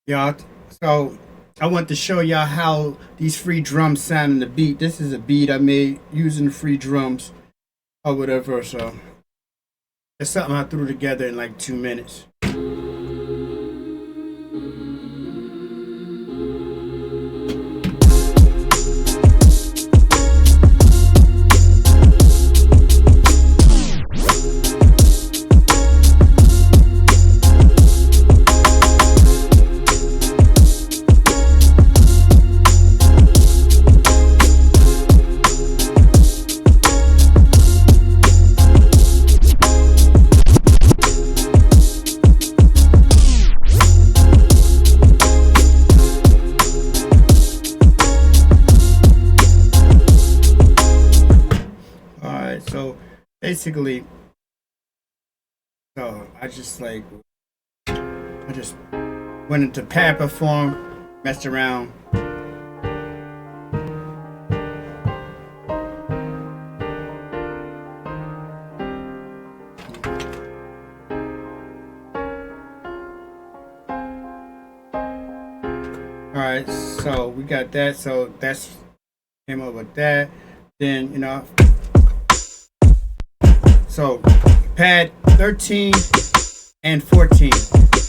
Y'all, so I want to show y'all how these free drums sound in the beat. This is a beat I made using the free drums or whatever. So it's something I threw together in like 2 minutes. All right, so basically, so I just went into pad perform, messed around. All right, so we got that. So that's came up with that. Then so pad 13 and 14.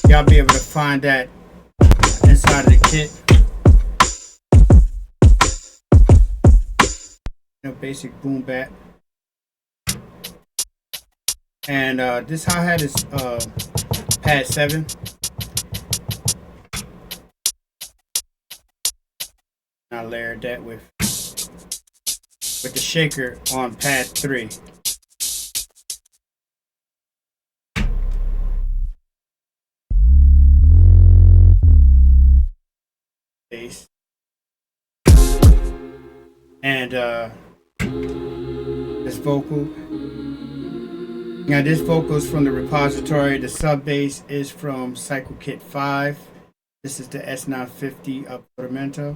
Y'all be able to find that inside of the kit. Basic boom bat. And this hi-hat is pad 7. I layered that with the shaker on pad 3. Bass. And this vocal. Now this vocal is from the repository. The sub bass is from Cycle Kit 5. This is the S950 Portamento.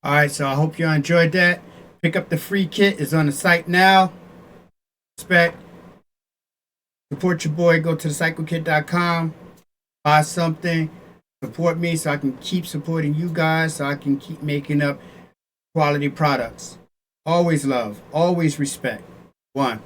Alright, so I hope y'all enjoyed that. Pick up the free kit. It's on the site now. Respect. Support your boy. Go to thecyclekit.com. Buy something. Support me so I can keep supporting you guys. So I can keep making up quality products. Always love. Always respect. One.